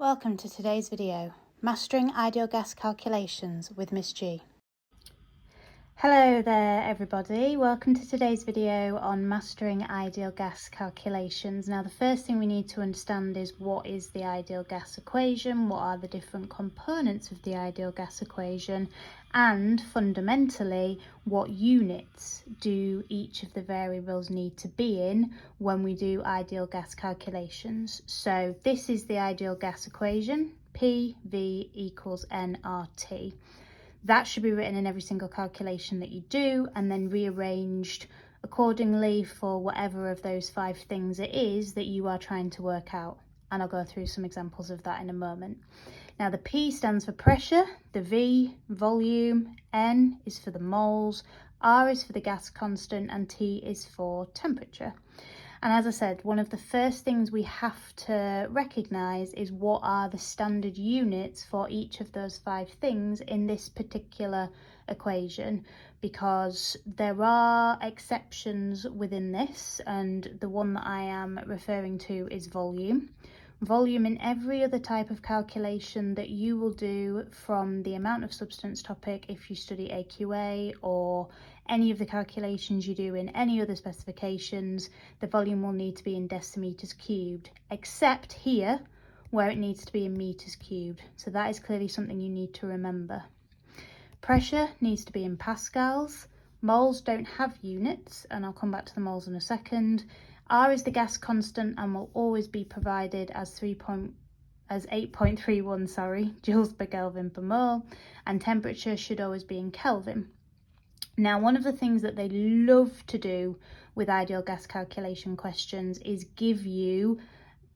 Welcome to today's video, Mastering Ideal Gas Calculations with Miss G. Hello there everybody, welcome to today's video on Mastering Ideal Gas Calculations. Now the first thing we need to understand is what is the ideal gas equation, what are the different components of the ideal gas equation, and fundamentally what units do each of the variables need to be in when we do ideal gas calculations. So this is the ideal gas equation, PV equals nRT. That should be written in every single calculation that you do and then rearranged accordingly for whatever of those 5 things it is that you are trying to work out. And I'll go through some examples of that in a moment. Now the P stands for pressure, the V, volume, N is for the moles, R is for the gas constant, and T is for temperature. And as I said, one of the first things we have to recognise is what are the standard units for each of those 5 things in this particular equation, because there are exceptions within this, and the one that I am referring to is volume. Volume in every other type of calculation that you will do from the amount of substance topic if you study AQA or any of the calculations you do in any other specifications, the volume will need to be in decimeters cubed, except here where it needs to be in meters cubed. So that is clearly something you need to remember. Pressure needs to be in pascals. Moles don't have units, and I'll come back to the moles in a second. R is the gas constant and will always be provided as 8.31 joules per Kelvin per mole, and temperature should always be in Kelvin. Now, one of the things that they love to do with ideal gas calculation questions is give you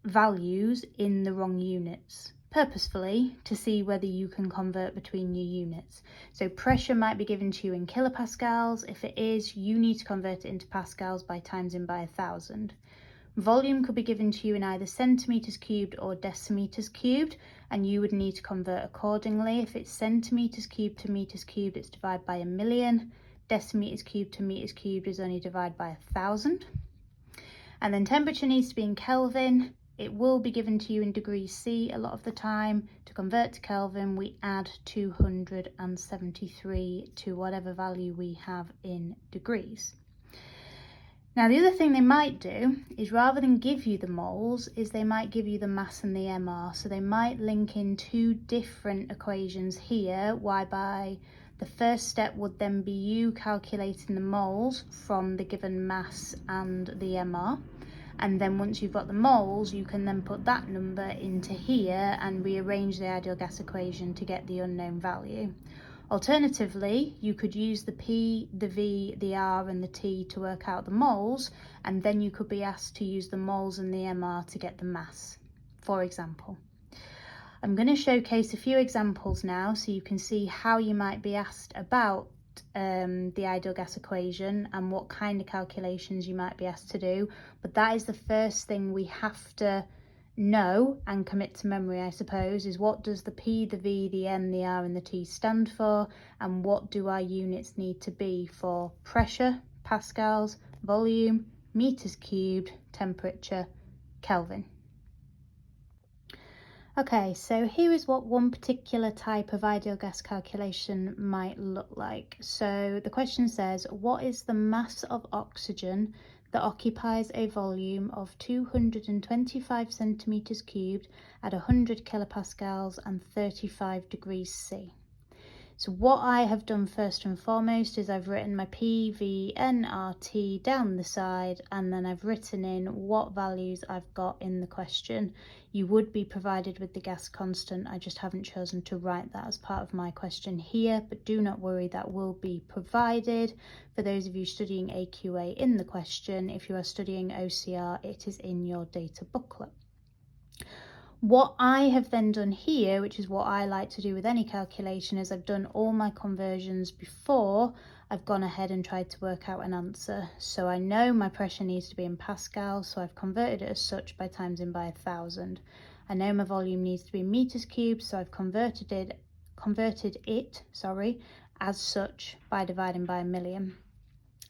values in the wrong units, purposefully, to see whether you can convert between your units. So pressure might be given to you in kilopascals. If it is, you need to convert it into pascals by timesing by 1,000. Volume could be given to you in either centimeters cubed or decimeters cubed, and you would need to convert accordingly. If it's centimeters cubed to meters cubed, it's divided by 1,000,000. Decimeters cubed to meters cubed is only divided by 1,000. And then temperature needs to be in Kelvin. It will be given to you in degrees C a lot of the time. To convert to Kelvin, we add 273 to whatever value we have in degrees. Now, the other thing they might do is, rather than give you the moles, is they might give you the mass and the MR. So they might link in 2 different equations here, whereby the first step would then be you calculating the moles from the given mass and the MR. And then once you've got the moles, you can then put that number into here and rearrange the ideal gas equation to get the unknown value. Alternatively, you could use the P, the V, the R and the T to work out the moles, and then you could be asked to use the moles and the MR to get the mass, for example. I'm going to showcase a few examples now so you can see how you might be asked about the ideal gas equation and what kind of calculations you might be asked to do. But that is the first thing we have to know and commit to memory, I suppose, is what does the P, the V, the N, the R and the T stand for, and what do our units need to be for pressure, pascals, volume, meters cubed, temperature, Kelvin. Okay, so here is what one particular type of ideal gas calculation might look like. So the question says, what is the mass of oxygen that occupies a volume of 225 centimeters cubed at 100 kilopascals and 35 degrees C? So what I have done first and foremost is I've written my P, V, N, R, T down the side, and then I've written in what values I've got in the question. You would be provided with the gas constant, I just haven't chosen to write that as part of my question here, but do not worry, that will be provided. For those of you studying AQA in the question, if you are studying OCR, it is in your data booklet. What I have then done here, which is what I like to do with any calculation, is I've done all my conversions before I've gone ahead and tried to work out an answer. So I know my pressure needs to be in pascals, so I've converted it as such by timesing by 1,000. I know my volume needs to be in meters cubed, so I've converted it as such by dividing by 1,000,000.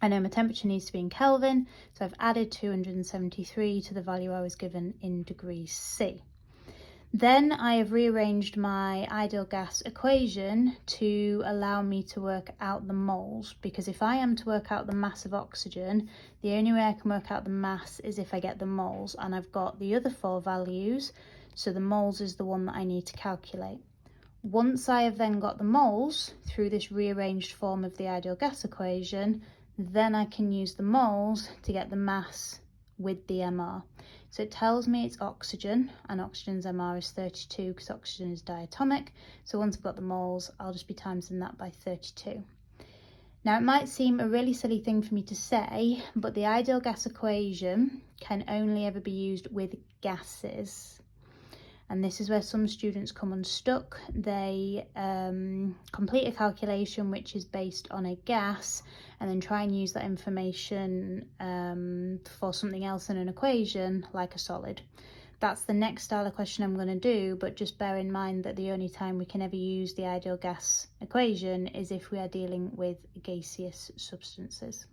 I know my temperature needs to be in Kelvin, so I've added 273 to the value I was given in degrees C. Then I have rearranged my ideal gas equation to allow me to work out the moles, because if I am to work out the mass of oxygen, the only way I can work out the mass is if I get the moles, and I've got the other 4 values, so the moles is the one that I need to calculate. Once I have then got the moles through this rearranged form of the ideal gas equation, then I can use the moles to get the mass with the MR. So it tells me it's oxygen, and oxygen's MR is 32 because oxygen is diatomic. So once I've got the moles, I'll just be timesing that by 32. Now it might seem a really silly thing for me to say, but the ideal gas equation can only ever be used with gases. And this is where some students come unstuck. They complete a calculation which is based on a gas and then try and use that information for something else in an equation like a solid. That's the next style of question I'm going to do, but just bear in mind that the only time we can ever use the ideal gas equation is if we are dealing with gaseous substances.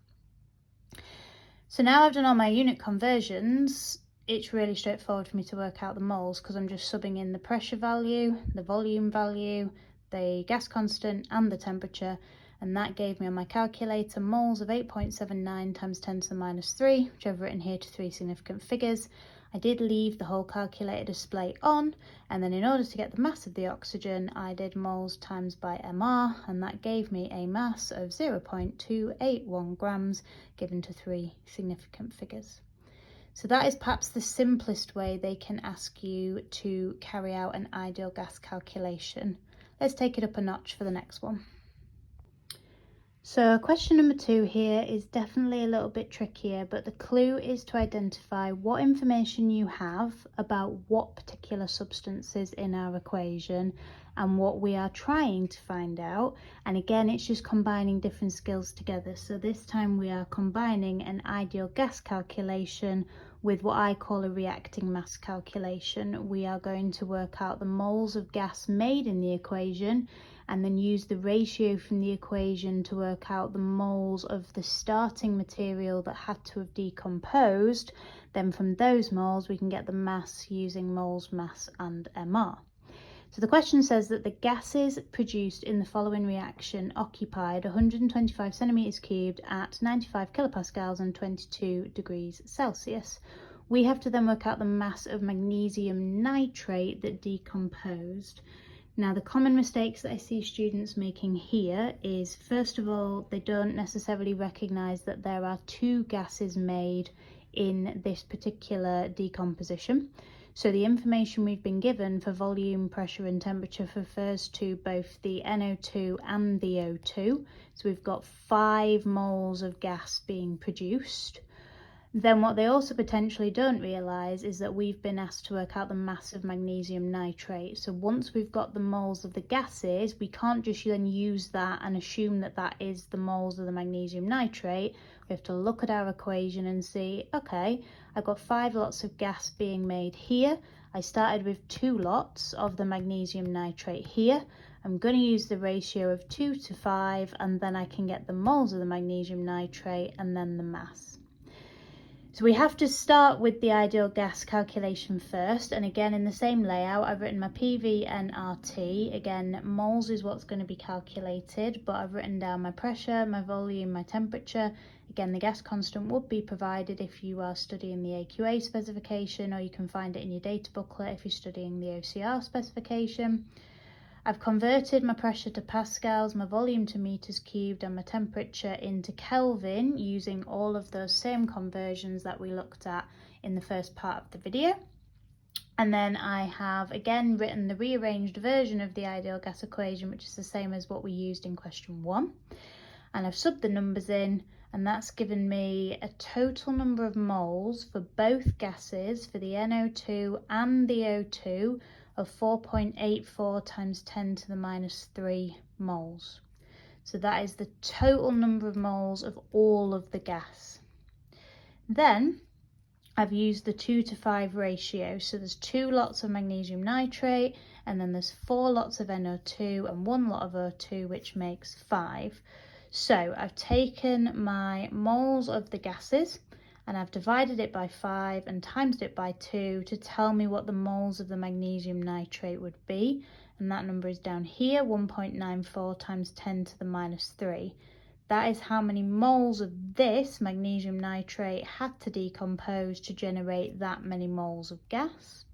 So now I've done all my unit conversions, it's really straightforward for me to work out the moles because I'm just subbing in the pressure value, the volume value, the gas constant and the temperature, and that gave me on my calculator moles of 8.79 times 10 to the minus 3, which I've written here to 3 significant figures. I did leave the whole calculator display on, and then in order to get the mass of the oxygen, I did moles times by MR, and that gave me a mass of 0.281 grams, given to 3 significant figures. So that is perhaps the simplest way they can ask you to carry out an ideal gas calculation. Let's take it up a notch for the next one. So question number 2 here is definitely a little bit trickier, but the clue is to identify what information you have about what particular substance is in our equation and what we are trying to find out. And again, it's just combining different skills together. So this time we are combining an ideal gas calculation with what I call a reacting mass calculation. We are going to work out the moles of gas made in the equation and then use the ratio from the equation to work out the moles of the starting material that had to have decomposed. Then from those moles we can get the mass using moles, mass and MR. So the question says that the gases produced in the following reaction occupied 125 centimeters cubed at 95 kilopascals and 22 degrees Celsius. We have to then work out the mass of magnesium nitrate that decomposed. Now the common mistakes that I see students making here is, first of all, they don't necessarily recognise that there are 2 gases made in this particular decomposition. So the information we've been given for volume, pressure and temperature refers to both the NO2 and the O2. So we've got 5 moles of gas being produced. Then what they also potentially don't realise is that we've been asked to work out the mass of magnesium nitrate. So once we've got the moles of the gases, we can't just then use that and assume that that is the moles of the magnesium nitrate. We have to look at our equation and see, okay, I've got 5 lots of gas being made here. I started with 2 lots of the magnesium nitrate here. I'm going to use the ratio of 2 to 5, and then I can get the moles of the magnesium nitrate and then the mass. So we have to start with the ideal gas calculation first, and again in the same layout I've written my PV and RT. Again, moles is what's going to be calculated, but I've written down my pressure, my volume, my temperature. Again, the gas constant would be provided if you are studying the AQA specification, or you can find it in your data booklet if you're studying the OCR specification. I've converted my pressure to pascals, my volume to meters cubed and my temperature into Kelvin using all of those same conversions that we looked at in the first part of the video. And then I have again written the rearranged version of the ideal gas equation, which is the same as what we used in question 1. And I've subbed the numbers in, and that's given me a total number of moles for both gases, for the NO2 and the O2, of 4.84 times 10 to the minus 3 moles. So that is the total number of moles of all of the gas. Then I've used the 2 to 5 ratio. So there's 2 lots of magnesium nitrate, and then there's 4 lots of NO2 and 1 lot of O2, which makes 5. So I've taken my moles of the gases and I've divided it by 5 and times it by 2 to tell me what the moles of the magnesium nitrate would be, and that number is down here, 1.94 times 10 to the minus 3. That is how many moles of this magnesium nitrate had to decompose to generate that many moles of gas.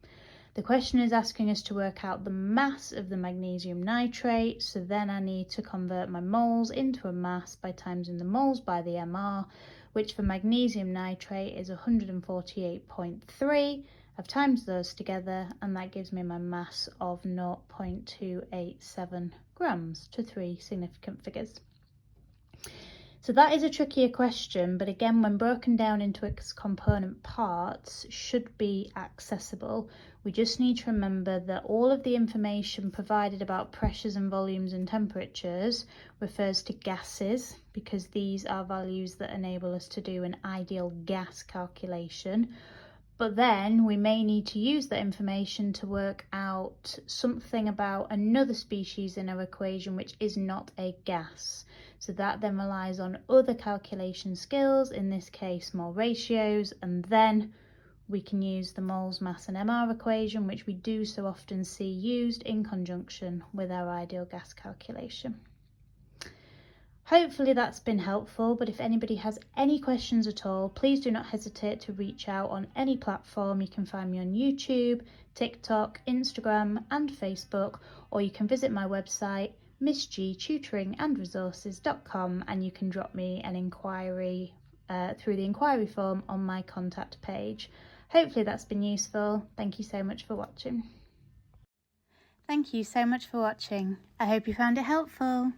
The question is asking us to work out the mass of the magnesium nitrate, so then I need to convert my moles into a mass by timesing the moles by the MR, which for magnesium nitrate is 148.3. I've times those together and that gives me my mass of 0.287 grams to 3 significant figures. So that is a trickier question, but again, when broken down into its component parts, should be accessible. We just need to remember that all of the information provided about pressures and volumes and temperatures refers to gases, because these are values that enable us to do an ideal gas calculation. But then we may need to use that information to work out something about another species in our equation which is not a gas. So that then relies on other calculation skills, in this case mole ratios, and then we can use the moles, mass and MR equation, which we do so often see used in conjunction with our ideal gas calculation. Hopefully that's been helpful, but if anybody has any questions at all, please do not hesitate to reach out on any platform. You can find me on YouTube, TikTok, Instagram and Facebook, or you can visit my website missgtutoringandresources.com, and you can drop me an inquiry through the inquiry form on my contact page. Hopefully that's been useful. Thank you so much for watching. Thank you so much for watching. I hope you found it helpful.